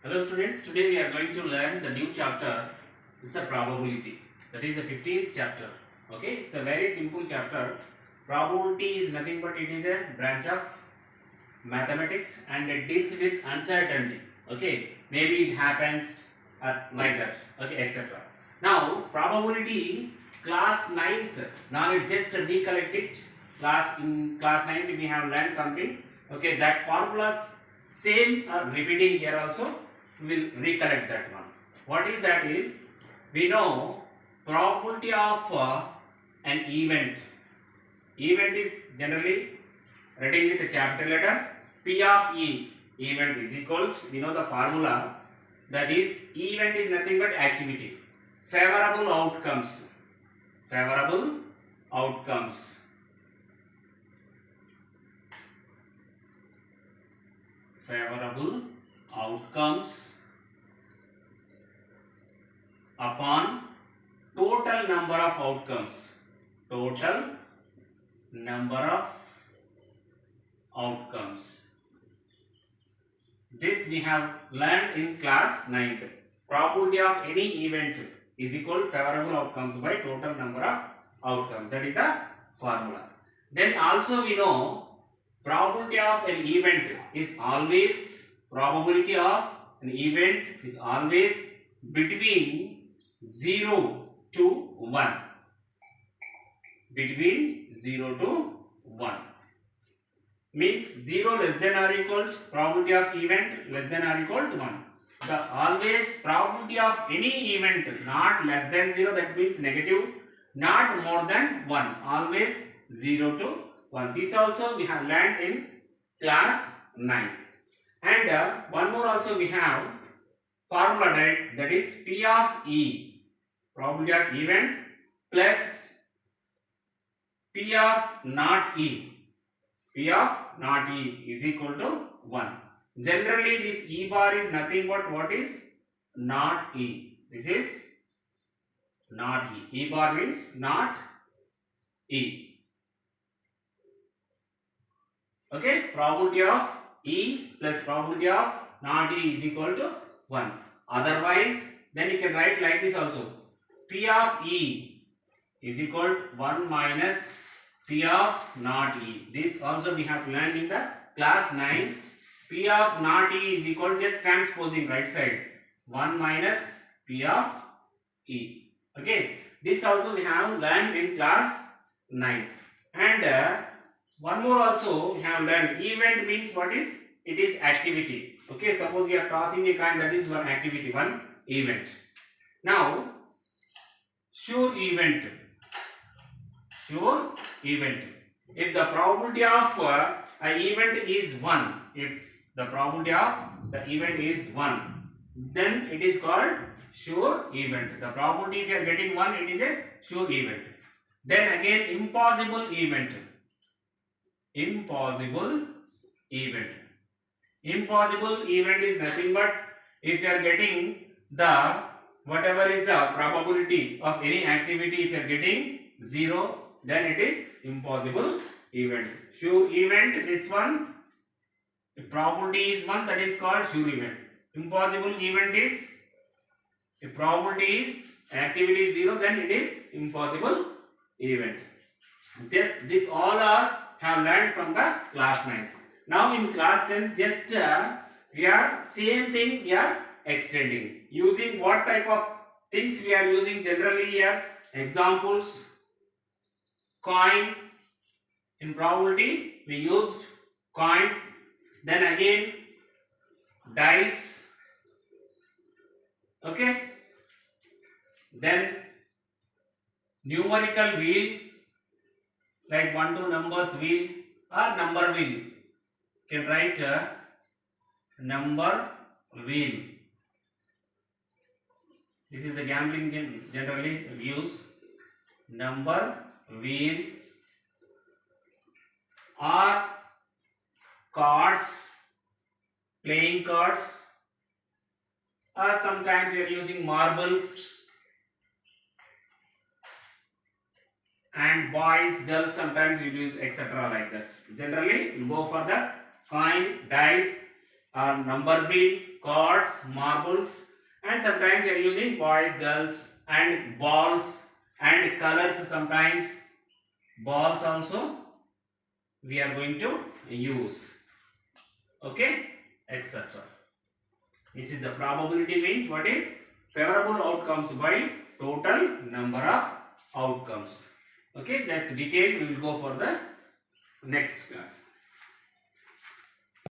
Hello students, today we are going to learn the new chapter. This is a probability. That is the 15th chapter. Okay, it's a very simple chapter. Probability is nothing but it is a branch of mathematics and it deals with uncertainty. Okay, maybe it happens like that. Okay, etc. Now, probability class 9th. Now it just recollect it. In class 9th we have learned something. Okay, that formulas same are repeating here also. We will recollect that one. What is that is, we know probability of an event. Event is generally written with a capital letter. P of E, event is equal to, we know the formula, that is event is nothing but activity. Favorable outcomes. Favorable outcomes. Favorable outcomes upon total number of outcomes. Total number of outcomes. This we have learned in class 9th. Probability of any event is equal to favorable outcomes by total number of outcomes. That is the formula. Then also we know probability of an event is always between 0 to 1. Between 0 to 1. Means 0 less than or equal to probability of event less than or equal to 1. The always probability of any event not less than 0, that means negative, not more than 1, always 0 to 1. This also we have learned in class 9. And one more also we have formula, that is P of E, probability of event, plus P of not E. P of not E is equal to 1. Generally this E bar is nothing but what is not E. This is not E. E bar means not E. Okay, probability of E plus probability of not E is equal to 1. Otherwise, then you can write like this also. P of E is equal to 1 minus P of not E. This also we have learned in the class 9. P of not E is equal to just transposing right side. 1 minus P of E. Okay. This also we have learned in class 9. And one more also we have learned. Event means what is? It is activity. Okay. Suppose you are tossing a coin, that is one activity, one event. Now, sure event. Sure event. If the probability of an event is 1, if the probability of the event is 1, then it is called sure event. The probability if you are getting 1, it is a sure event. Then again impossible event. Impossible event. Impossible event is nothing but if you are getting the whatever is the probability of any activity, if you are getting 0, then it is impossible event. Sure event, this one, if probability is 1, that is called sure event. Impossible event is, if probability is activity is 0, then it is impossible event. This all are have learned from the class 9. Now in class 10, just we are same thing we are extending. Using what type of things we are using generally here? Examples. Coin. In probability we used coins. Then again dice. Okay. Then numerical wheel, like 1 2 numbers wheel or number wheel. You can write number wheel. This is a gambling generally use. Number wheel or cards, playing cards, or sometimes we are using marbles, and boys, girls, sometimes we use etc. like that. Generally, we go for the coin, dice, or number wheel cards, marbles, and sometimes we are using boys, girls, and balls and colors. Sometimes balls also we are going to use. Okay, etc. This is the probability, means what is favorable outcomes by total number of outcomes. Okay, that's detailed. We will go for the next class.